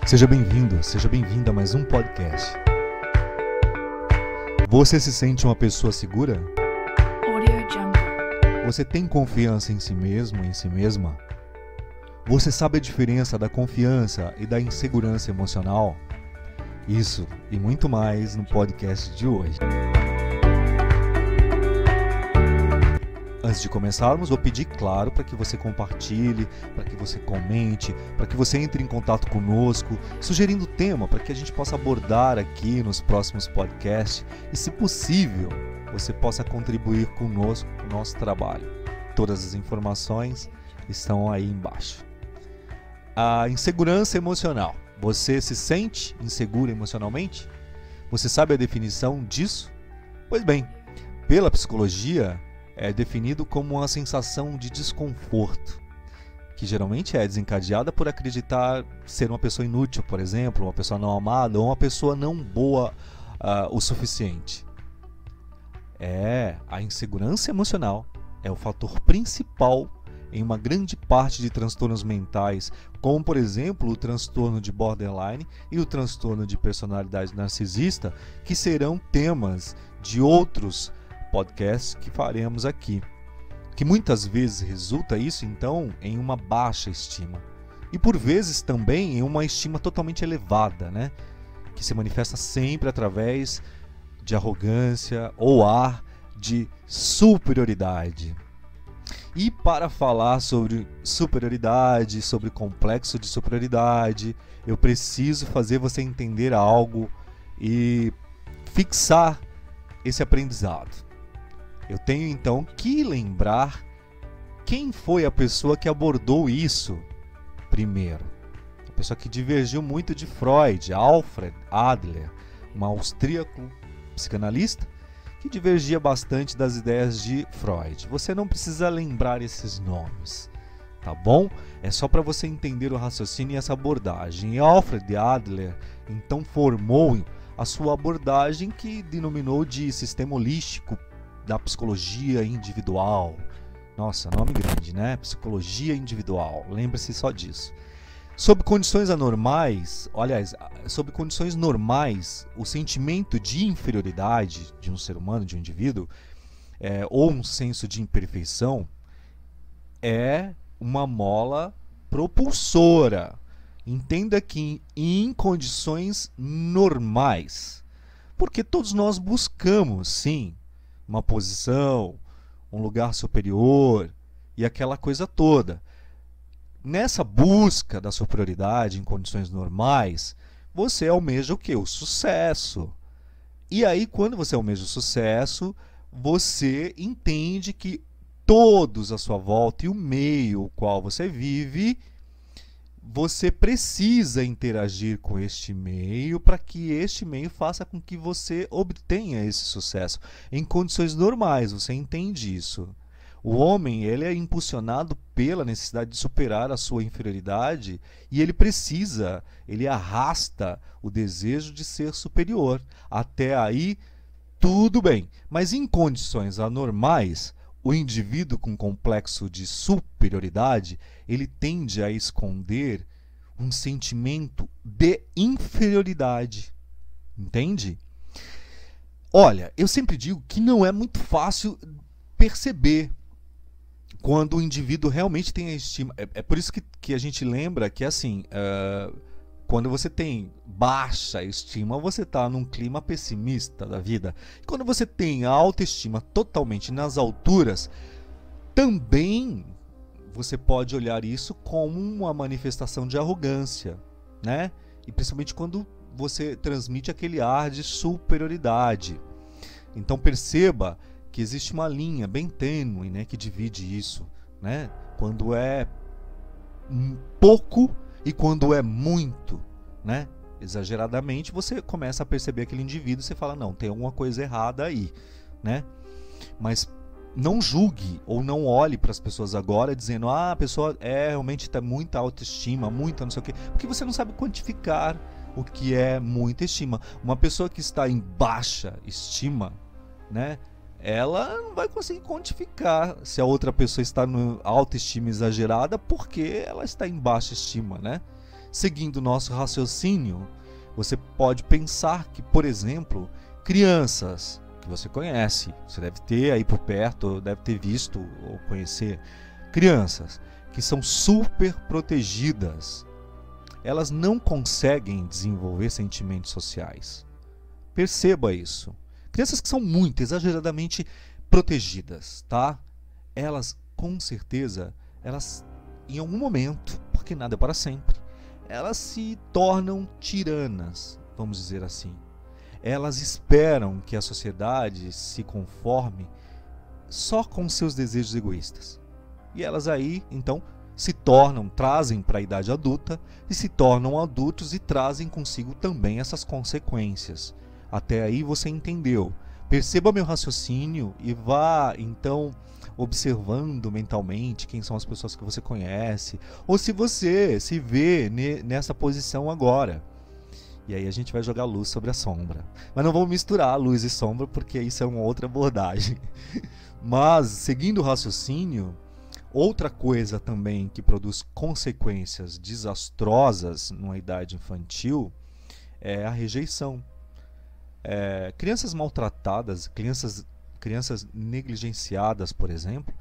Seja bem-vindo, seja bem-vinda a mais um podcast. Você se sente uma pessoa segura? Você tem confiança em si mesmo, em si mesma? Você sabe a diferença da confiança e da insegurança emocional? Isso e muito mais no podcast de hoje. Antes de começarmos, vou pedir, claro, para que você compartilhe, para que você comente, para que você entre em contato conosco, sugerindo tema para que a gente possa abordar aqui nos próximos podcasts e, se possível, você possa contribuir conosco no nosso trabalho. Todas as informações estão aí embaixo. A insegurança emocional. Você se sente inseguro emocionalmente? Você sabe a definição disso? Pois bem, pela psicologia, é definido como uma sensação de desconforto, que geralmente é desencadeada por acreditar ser uma pessoa inútil, por exemplo, uma pessoa não amada ou uma pessoa não boa o suficiente. A insegurança emocional é o fator principal em uma grande parte de transtornos mentais, como por exemplo o transtorno de borderline e o transtorno de personalidade narcisista, que serão temas de outros podcasts que faremos aqui, que muitas vezes resulta isso então em uma baixa estima e por vezes também em uma estima totalmente elevada, que se manifesta sempre através de arrogância ou ar de superioridade. E para falar sobre superioridade, sobre complexo de superioridade, eu preciso fazer você entender algo e fixar esse aprendizado. Eu tenho então que lembrar quem foi a pessoa que abordou isso primeiro. A pessoa que divergiu muito de Freud, Alfred Adler, um austríaco psicanalista que divergia bastante das ideias de Freud. Você não precisa lembrar esses nomes, tá bom? É só para você entender o raciocínio e essa abordagem. E Alfred Adler então formou a sua abordagem que denominou de sistema holístico da psicologia individual. Nossa, nome grande, Psicologia individual. Lembre-se só disso. Sob condições normais, o sentimento de inferioridade de um ser humano, de um indivíduo, ou um senso de imperfeição, é uma mola propulsora. Entenda que em condições normais, porque todos nós buscamos, sim, uma posição, um lugar superior e aquela coisa toda. Nessa busca da superioridade em condições normais, você almeja o quê? O sucesso. E aí, quando você almeja o sucesso, você entende que todos à sua volta e o meio o qual você vive, você precisa interagir com este meio para que este meio faça com que você obtenha esse sucesso. Em condições normais, você entende isso. O homem ele é impulsionado pela necessidade de superar a sua inferioridade e ele arrasta o desejo de ser superior. Até aí, tudo bem. Mas em condições anormais, o indivíduo com complexo de superioridade, ele tende a esconder um sentimento de inferioridade. Entende? Olha, eu sempre digo que não é muito fácil perceber quando o indivíduo realmente tem a estima. É por isso que a gente lembra que assim, quando você tem baixa estima, você está num clima pessimista da vida. Quando você tem a autoestima totalmente nas alturas, também você pode olhar isso como uma manifestação de arrogância, E principalmente quando você transmite aquele ar de superioridade. Então perceba que existe uma linha bem tênue, que divide isso, Quando é pouco e quando é muito, Exageradamente, você começa a perceber aquele indivíduo e você fala, não, tem alguma coisa errada aí, Mas não julgue ou não olhe para as pessoas agora dizendo, a pessoa realmente tem muita autoestima, muita não sei o quê, porque você não sabe quantificar o que é muita estima. Uma pessoa que está em baixa estima, ela não vai conseguir quantificar se a outra pessoa está no autoestima exagerada porque ela está em baixa estima, Seguindo o nosso raciocínio, você pode pensar que, por exemplo, crianças que você conhece, você deve ter aí por perto, deve ter visto ou conhecer, crianças que são super protegidas, elas não conseguem desenvolver sentimentos sociais. Perceba isso. Crianças que são muito exageradamente protegidas, tá? Elas, com certeza, elas em algum momento, porque nada é para sempre, elas se tornam tiranas, vamos dizer assim. Elas esperam que a sociedade se conforme só com seus desejos egoístas. E elas aí, então, trazem para a idade adulta e se tornam adultos e trazem consigo também essas consequências. Até aí você entendeu. Perceba meu raciocínio e vá, então, observando mentalmente quem são as pessoas que você conhece, ou se você se vê nessa posição agora. E aí a gente vai jogar luz sobre a sombra. Mas não vamos misturar luz e sombra, porque isso é uma outra abordagem. Mas, seguindo o raciocínio, outra coisa também que produz consequências desastrosas numa idade infantil é a rejeição. Crianças maltratadas, crianças negligenciadas, por exemplo,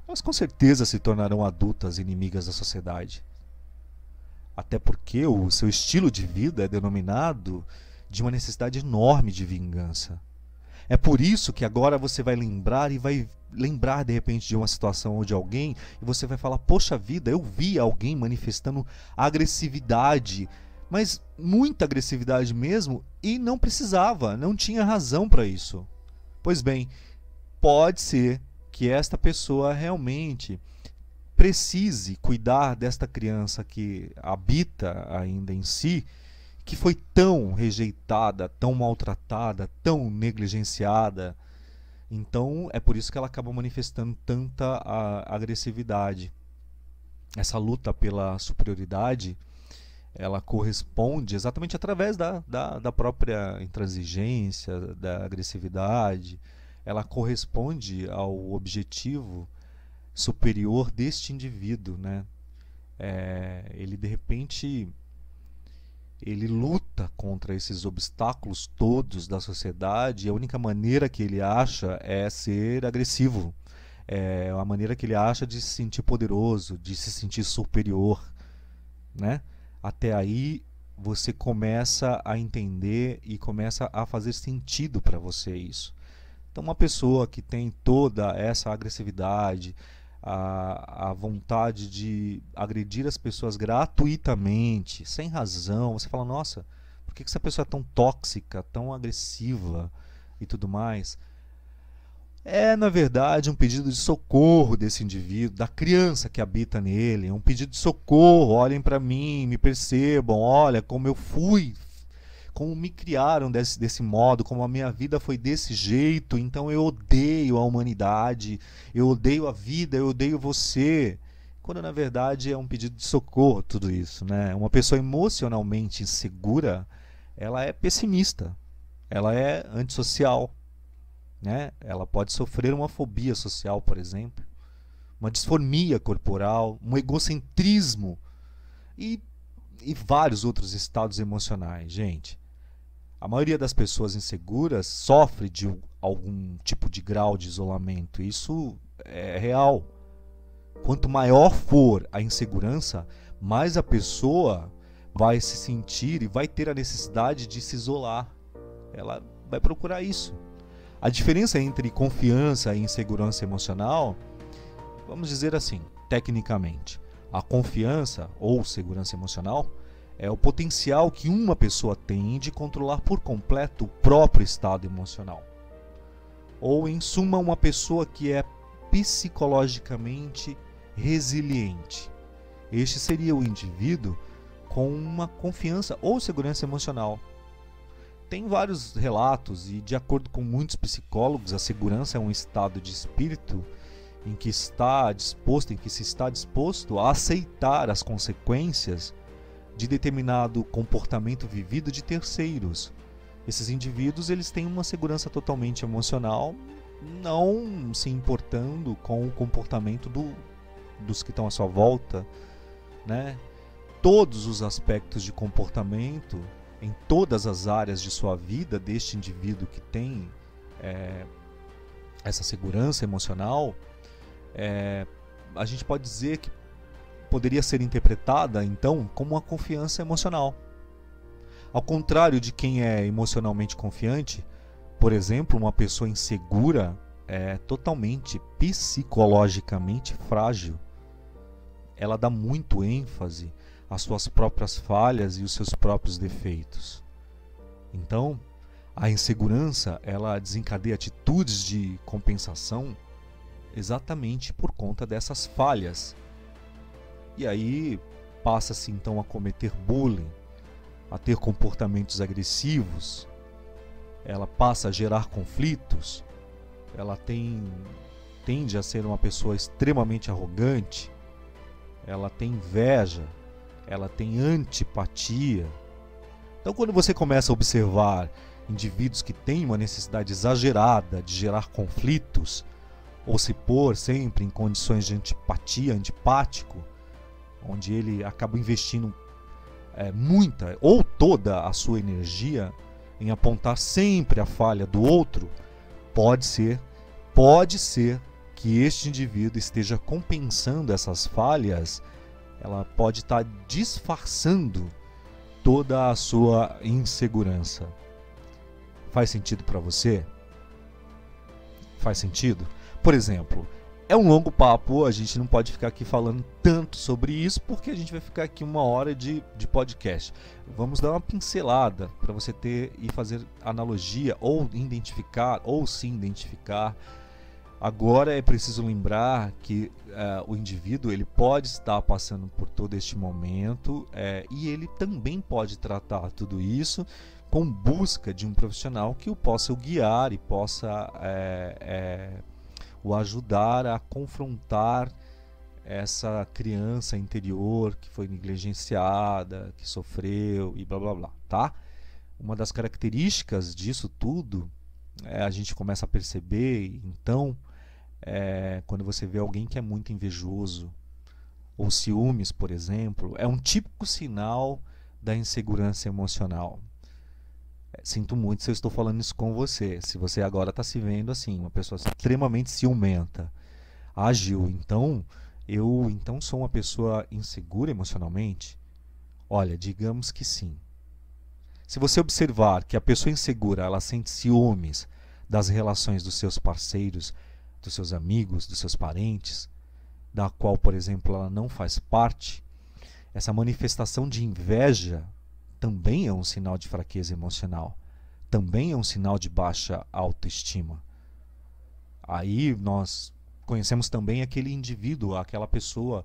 elas com certeza se tornarão adultas inimigas da sociedade. Até porque o seu estilo de vida é denominado de uma necessidade enorme de vingança. É por isso que agora você vai lembrar de repente de uma situação ou de alguém e você vai falar, poxa vida, eu vi alguém manifestando agressividade, mas muita agressividade mesmo, e não precisava, não tinha razão para isso. Pois bem, pode ser que esta pessoa realmente precise cuidar desta criança que habita ainda em si, que foi tão rejeitada, tão maltratada, tão negligenciada. Então é por isso que ela acaba manifestando tanta agressividade. Essa luta pela superioridade, ela corresponde exatamente através da própria intransigência, da agressividade. Ela corresponde ao objetivo superior deste indivíduo, né? Ele de repente ele luta contra esses obstáculos todos da sociedade, e a única maneira que ele acha é ser agressivo. É a maneira que ele acha de se sentir poderoso, de se sentir superior, né? Até aí você começa a entender e começa a fazer sentido para você isso. Então uma pessoa que tem toda essa agressividade, a vontade de agredir as pessoas gratuitamente, sem razão, você fala, nossa, por que essa pessoa é tão tóxica, tão agressiva e tudo mais? É, na verdade, um pedido de socorro desse indivíduo, da criança que habita nele, um pedido de socorro, olhem para mim, me percebam, olha como eu fui, como me criaram desse modo, como a minha vida foi desse jeito, então eu odeio a humanidade, eu odeio a vida, eu odeio você. Quando na verdade é um pedido de socorro tudo isso, né? Uma pessoa emocionalmente insegura, ela é pessimista, ela é antissocial, né? Ela pode sofrer uma fobia social, por exemplo, uma disformia corporal, um egocentrismo e vários outros estados emocionais, gente. A maioria das pessoas inseguras sofre de algum tipo de grau de isolamento. Isso é real. Quanto maior for a insegurança, mais a pessoa vai se sentir e vai ter a necessidade de se isolar. Ela vai procurar isso. A diferença entre confiança e insegurança emocional, vamos dizer assim, tecnicamente, a confiança ou segurança emocional é o potencial que uma pessoa tem de controlar por completo o próprio estado emocional. Ou, em suma, uma pessoa que é psicologicamente resiliente. Este seria o indivíduo com uma confiança ou segurança emocional. Tem vários relatos e, de acordo com muitos psicólogos, a segurança é um estado de espírito em que se está disposto a aceitar as consequências de determinado comportamento vivido de terceiros. Esses indivíduos, eles têm uma segurança totalmente emocional, não se importando com o comportamento dos que estão à sua volta, né? todos os aspectos de comportamento, em todas as áreas de sua vida, deste indivíduo que tem essa segurança emocional, a gente pode dizer que poderia ser interpretada, então, como uma confiança emocional. Ao contrário de quem é emocionalmente confiante, por exemplo, uma pessoa insegura é totalmente psicologicamente frágil. Ela dá muito ênfase às suas próprias falhas e os seus próprios defeitos. Então, a insegurança, ela desencadeia atitudes de compensação exatamente por conta dessas falhas. E aí passa-se então a cometer bullying, a ter comportamentos agressivos, ela passa a gerar conflitos, ela tende a ser uma pessoa extremamente arrogante, ela tem inveja, ela tem antipatia. Então, quando você começa a observar indivíduos que têm uma necessidade exagerada de gerar conflitos, ou se pôr sempre em condições de antipatia, antipático, onde ele acaba investindo muita ou toda a sua energia em apontar sempre a falha do outro, pode ser que este indivíduo esteja compensando essas falhas, ela pode estar disfarçando toda a sua insegurança. Faz sentido para você? Faz sentido? Por exemplo, é um longo papo, a gente não pode ficar aqui falando tanto sobre isso, porque a gente vai ficar aqui 1 hora de podcast. Vamos dar uma pincelada para você ter e fazer analogia, ou identificar, ou se identificar. Agora é preciso lembrar que o indivíduo ele pode estar passando por todo este momento e ele também pode tratar tudo isso com busca de um profissional que o possa guiar e possa o ajudar a confrontar essa criança interior que foi negligenciada, que sofreu e blá blá blá, tá? Uma das características disso tudo a gente começa a perceber, então, quando você vê alguém que é muito invejoso ou ciúmes, por exemplo, é um típico sinal da insegurança emocional. Sinto muito se eu estou falando isso com você. Se você agora está se vendo assim, uma pessoa extremamente ciumenta, ágil, então eu sou uma pessoa insegura emocionalmente? Olha, digamos que sim. Se você observar que a pessoa insegura, ela sente ciúmes das relações dos seus parceiros, dos seus amigos, dos seus parentes, da qual, por exemplo, ela não faz parte, essa manifestação de inveja também é um sinal de fraqueza emocional, também é um sinal de baixa autoestima. Aí nós conhecemos também aquele indivíduo, aquela pessoa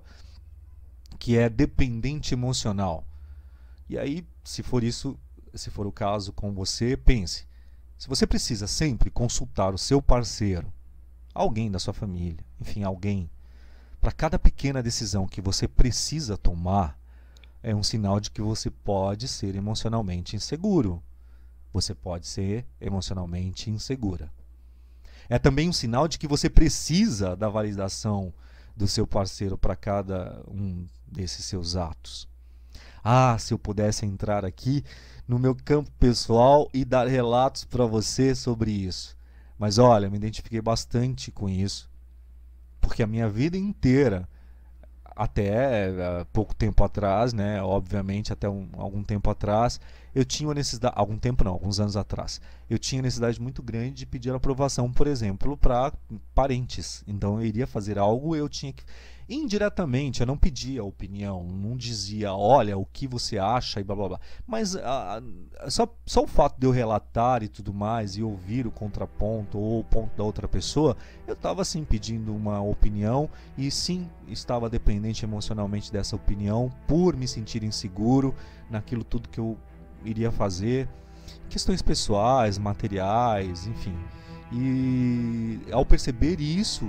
que é dependente emocional. E aí, se for o caso com você, pense, se você precisa sempre consultar o seu parceiro, alguém da sua família, enfim, alguém, para cada pequena decisão que você precisa tomar, é um sinal de que você pode ser emocionalmente inseguro. Você pode ser emocionalmente insegura. É também um sinal de que você precisa da validação do seu parceiro para cada um desses seus atos. Se eu pudesse entrar aqui no meu campo pessoal e dar relatos para você sobre isso. Mas olha, me identifiquei bastante com isso, porque a minha vida inteira, até pouco tempo atrás, né, obviamente até algum tempo atrás, eu tinha uma necessidade, alguns anos atrás, eu tinha necessidade muito grande de pedir aprovação, por exemplo, para parentes. Então eu iria fazer algo, eu tinha que, indiretamente, eu não pedia opinião, não dizia, olha, o que você acha e blá blá blá. Mas só o fato de eu relatar e tudo mais, e ouvir o contraponto ou o ponto da outra pessoa, eu estava sim pedindo uma opinião, e sim estava dependente emocionalmente dessa opinião, por me sentir inseguro naquilo tudo que eu iria fazer, questões pessoais, materiais, enfim. E ao perceber isso,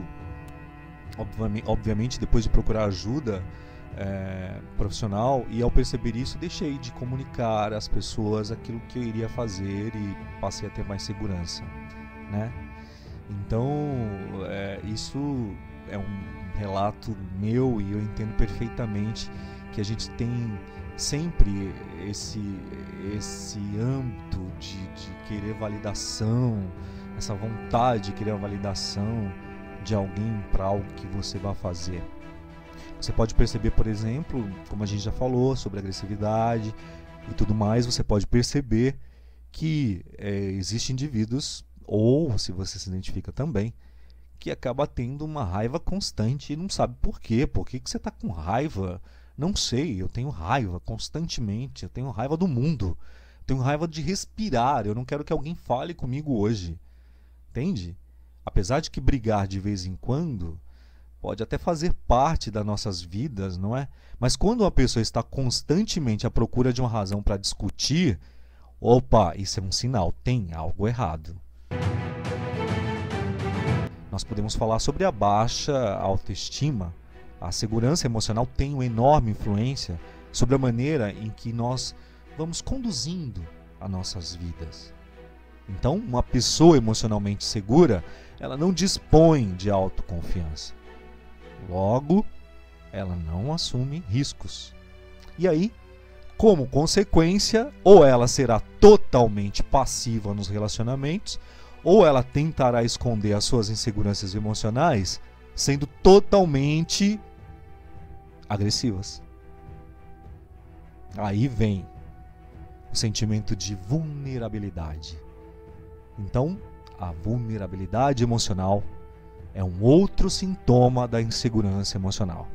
obviamente depois de procurar ajuda profissional, e ao perceber isso deixei de comunicar às pessoas aquilo que eu iria fazer e passei a ter mais segurança, né? Então isso é um relato meu, e eu entendo perfeitamente que a gente tem sempre esse âmbito de querer validação, essa vontade de querer a validação de alguém para algo que você vai fazer. Você pode perceber, por exemplo, como a gente já falou sobre agressividade e tudo mais, você pode perceber que existem indivíduos, ou se você se identifica também, que acaba tendo uma raiva constante e não sabe por quê. Por que você está com raiva? Não sei, eu tenho raiva constantemente, eu tenho raiva do mundo, eu tenho raiva de respirar, eu não quero que alguém fale comigo hoje. Entende? Apesar de que brigar de vez em quando pode até fazer parte das nossas vidas, não é? Mas quando uma pessoa está constantemente à procura de uma razão para discutir, opa, isso é um sinal, tem algo errado. Nós podemos falar sobre a baixa autoestima. A segurança emocional tem uma enorme influência sobre a maneira em que nós vamos conduzindo as nossas vidas. Então, uma pessoa emocionalmente segura, ela não dispõe de autoconfiança. Logo, ela não assume riscos. E aí, como consequência, ou ela será totalmente passiva nos relacionamentos, ou ela tentará esconder as suas inseguranças emocionais, sendo totalmente agressivas. Aí vem o sentimento de vulnerabilidade. Então, a vulnerabilidade emocional é um outro sintoma da insegurança emocional.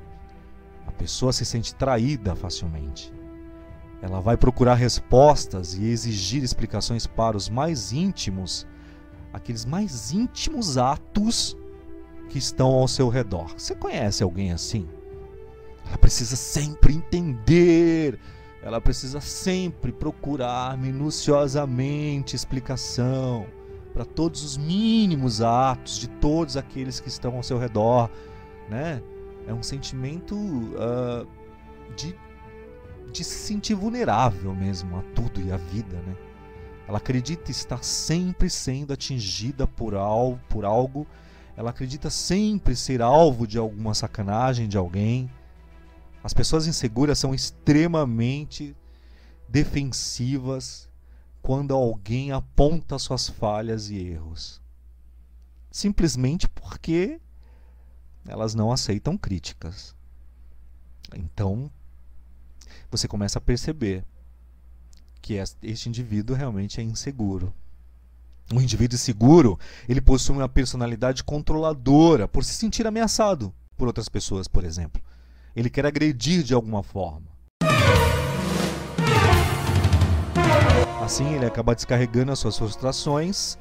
A pessoa se sente traída facilmente. Ela vai procurar respostas e exigir explicações para os mais íntimos, aqueles mais íntimos atos que estão ao seu redor. Você conhece alguém assim? Ela precisa sempre entender, ela precisa sempre procurar minuciosamente explicação para todos os mínimos atos de todos aqueles que estão ao seu redor, né? É um sentimento de se sentir vulnerável mesmo a tudo e à vida, né? Ela acredita estar sempre sendo atingida por algo, ela acredita sempre ser alvo de alguma sacanagem de alguém. As pessoas inseguras são extremamente defensivas quando alguém aponta suas falhas e erros. Simplesmente porque elas não aceitam críticas. Então, você começa a perceber que este indivíduo realmente é inseguro. O indivíduo inseguro, ele possui uma personalidade controladora por se sentir ameaçado por outras pessoas, por exemplo. Ele quer agredir de alguma forma. Assim, ele acaba descarregando as suas frustrações,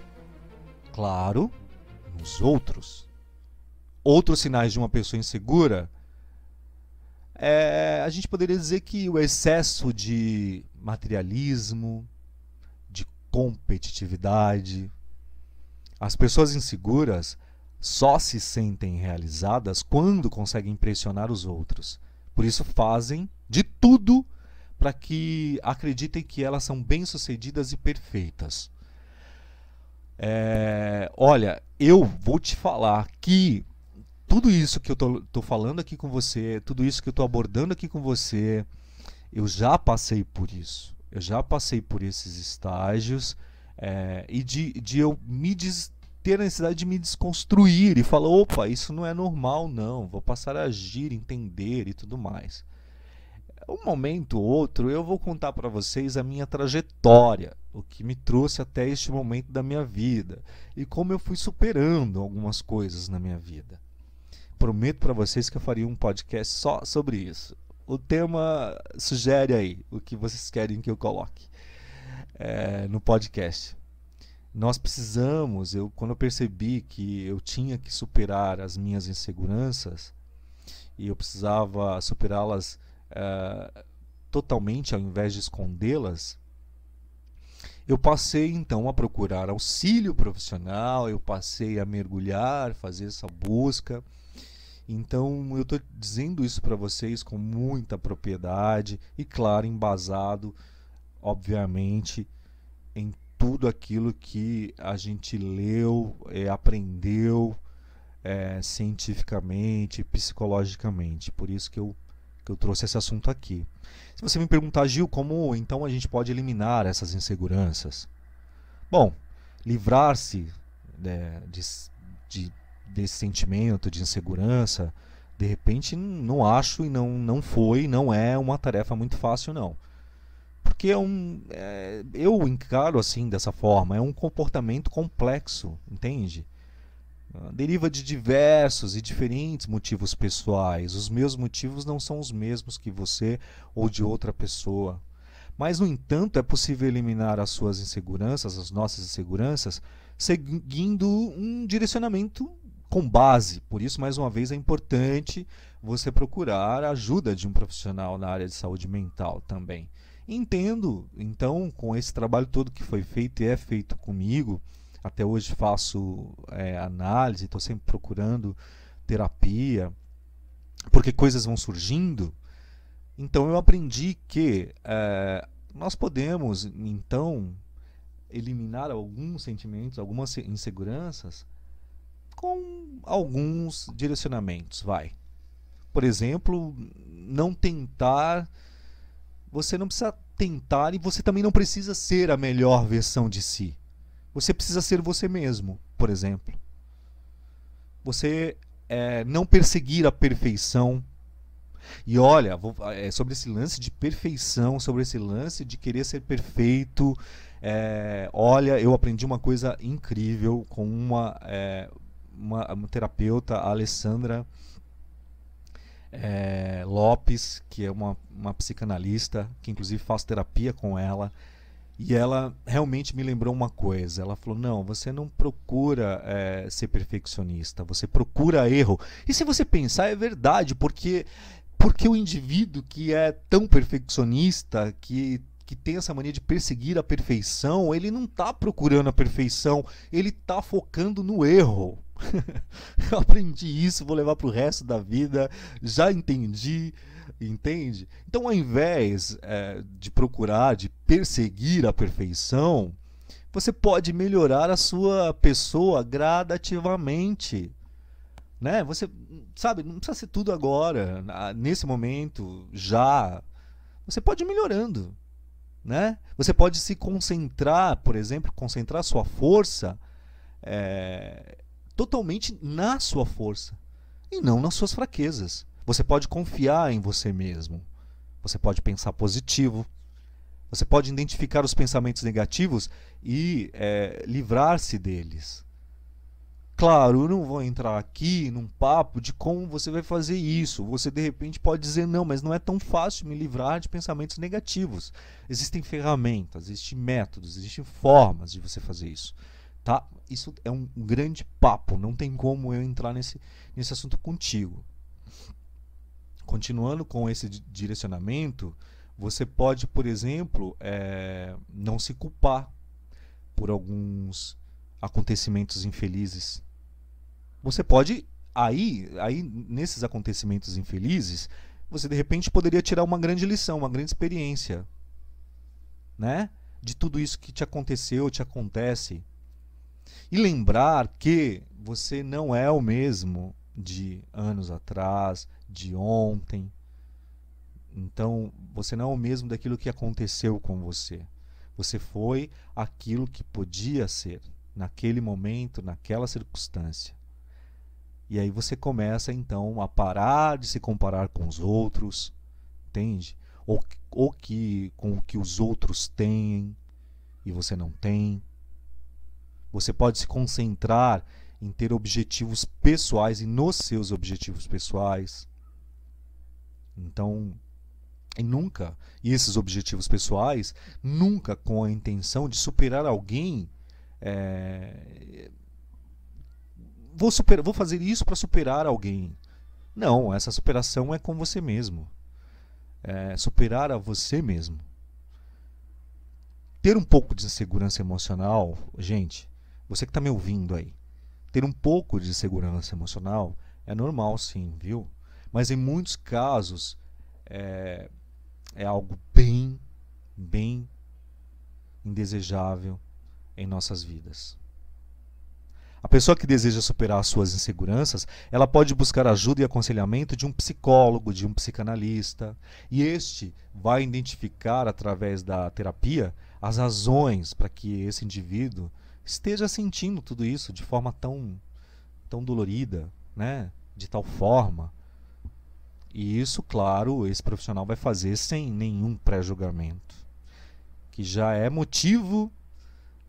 claro, nos outros. Outros sinais de uma pessoa insegura a gente poderia dizer que o excesso de materialismo, de competitividade. As pessoas inseguras só se sentem realizadas quando conseguem impressionar os outros. Por isso fazem de tudo para que acreditem que elas são bem-sucedidas e perfeitas. Olha, eu vou te falar que tudo isso que eu tô falando aqui com você, tudo isso que eu estou abordando aqui com você, eu já passei por isso. Eu já passei por esses estágios e de eu ter a necessidade de me desconstruir e falar, opa, isso não é normal não, vou passar a agir, entender e tudo mais. Um momento ou outro eu vou contar para vocês a minha trajetória, o que me trouxe até este momento da minha vida e como eu fui superando algumas coisas na minha vida. Prometo para vocês que eu faria um podcast só sobre isso. O tema sugere aí o que vocês querem que eu coloque no podcast. Nós precisamos, quando eu percebi que eu tinha que superar as minhas inseguranças e eu precisava superá-las totalmente ao invés de escondê-las, eu passei então a procurar auxílio profissional, eu passei a mergulhar, fazer essa busca. Então eu estou dizendo isso para vocês com muita propriedade e, claro, embasado, obviamente, em tudo aquilo que a gente leu, aprendeu cientificamente, psicologicamente. Por isso que eu que eu trouxe esse assunto aqui. Se você me perguntar, Gil, como então a gente pode eliminar essas inseguranças? Bom, livrar-se né, de, desse sentimento de insegurança, de repente não acho e não é uma tarefa muito fácil não. Porque eu encaro assim dessa forma, é um comportamento complexo, entende? Deriva de diversos e diferentes motivos pessoais. Os meus motivos não são os mesmos que você ou de outra pessoa. Mas, no entanto, é possível eliminar as suas inseguranças, as nossas inseguranças, seguindo um direcionamento com base. Por isso, mais uma vez, é importante você procurar a ajuda de um profissional na área de saúde mental também. Entendo, então, com esse trabalho todo que foi feito e é feito comigo, até hoje faço análise, estou sempre procurando terapia, porque coisas vão surgindo. Então eu aprendi que nós podemos, então, eliminar alguns sentimentos, algumas inseguranças com alguns direcionamentos. Por exemplo, não tentar. Você não precisa tentar e você também não precisa ser a melhor versão de si. Você precisa ser você mesmo, por exemplo. Você não perseguir a perfeição. E olha, sobre esse lance de perfeição, sobre esse lance de querer ser perfeito, olha, eu aprendi uma coisa incrível com uma terapeuta, a Alessandra Lopes, que é uma psicanalista, que inclusive faço terapia com ela. E ela realmente me lembrou uma coisa. Ela falou, não, você não procura ser perfeccionista, você procura erro. E se você pensar, é verdade, porque o indivíduo que é tão perfeccionista, que tem essa mania de perseguir a perfeição, ele não está procurando a perfeição, ele está focando no erro. Eu aprendi isso, vou levar para o resto da vida, já entendi, entende? Então, ao invés de procurar, de perseguir a perfeição, você pode melhorar a sua pessoa gradativamente. Né? Você, sabe, não precisa ser tudo agora, nesse momento, já. Você pode ir melhorando. Né? Você pode se concentrar, por exemplo, concentrar sua força totalmente na sua força e não nas suas fraquezas. Você pode confiar em você mesmo. Você pode pensar positivo. Você pode identificar os pensamentos negativos e livrar-se deles. Claro, eu não vou entrar aqui num papo de como você vai fazer isso. Você de repente pode dizer, não, mas não é tão fácil me livrar de pensamentos negativos. Existem ferramentas, existem métodos, existem formas de você fazer isso. Tá? Isso é um grande papo, não tem como eu entrar nesse assunto contigo. Continuando com esse direcionamento, você pode, por exemplo, não se culpar por alguns acontecimentos infelizes. Você pode, aí nesses acontecimentos infelizes, você de repente poderia tirar uma grande lição, uma grande experiência, né? De tudo isso que te aconteceu, te acontece. E lembrar que você não é o mesmo de anos atrás, de ontem. Então, você não é o mesmo daquilo que aconteceu com você. Você foi aquilo que podia ser, naquele momento, naquela circunstância. E aí você começa, então, a parar de se comparar com os outros, entende? Ou com o que os outros têm e você não tem. Você pode se concentrar em ter objetivos pessoais e nos seus objetivos pessoais. Então, e esses objetivos pessoais, nunca com a intenção de superar alguém. Vou fazer isso para superar alguém. Não, essa superação é com você mesmo. Superar a você mesmo. Ter um pouco de segurança emocional, gente, você que está me ouvindo aí, ter um pouco de segurança emocional é normal sim, viu? Mas em muitos casos é algo bem indesejável em nossas vidas. A pessoa que deseja superar suas inseguranças, ela pode buscar ajuda e aconselhamento de um psicólogo, de um psicanalista, e este vai identificar através da terapia as razões para que esse indivíduo esteja sentindo tudo isso de forma tão dolorida, né? De tal forma. E isso, claro, esse profissional vai fazer sem nenhum pré-julgamento, que já é motivo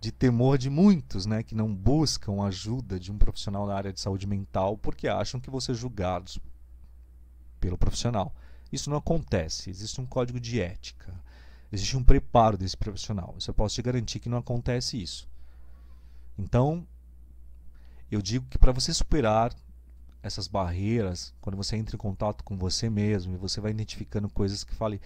de temor de muitos, né, que não buscam ajuda de um profissional na área de saúde mental porque acham que vão ser julgados pelo profissional. Isso não acontece, existe um código de ética, existe um preparo desse profissional. Isso eu posso te garantir que não acontece isso. Então, eu digo que para você superar essas barreiras, quando você entra em contato com você mesmo e você vai identificando coisas que fale,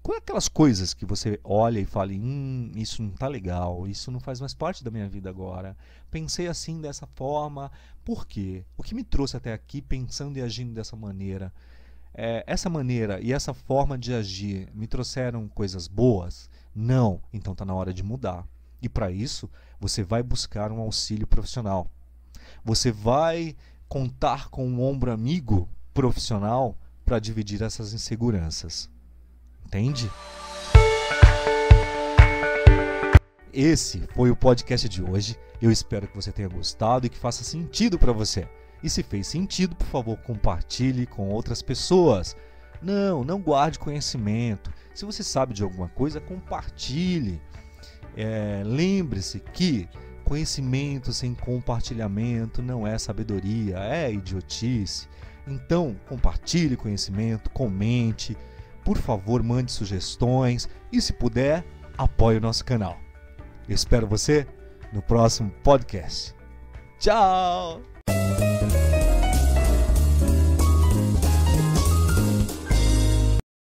qual é aquelas coisas que você olha e fala, isso não está legal, isso não faz mais parte da minha vida agora. Pensei assim, dessa forma, por quê? O que me trouxe até aqui pensando e agindo dessa maneira? Essa maneira e essa forma de agir me trouxeram coisas boas? Não, então está na hora de mudar. E para isso, você vai buscar um auxílio profissional. Você vai contar com um ombro amigo profissional para dividir essas inseguranças. Entende? Esse foi o podcast de hoje. Eu espero que você tenha gostado e que faça sentido para você. E se fez sentido, por favor, compartilhe com outras pessoas. Não guarde conhecimento. Se você sabe de alguma coisa, compartilhe. Lembre-se que conhecimento sem compartilhamento não é sabedoria, é idiotice. Então, compartilhe conhecimento, comente. Por favor, mande sugestões e, se puder, apoie o nosso canal. Eu espero você no próximo podcast. Tchau!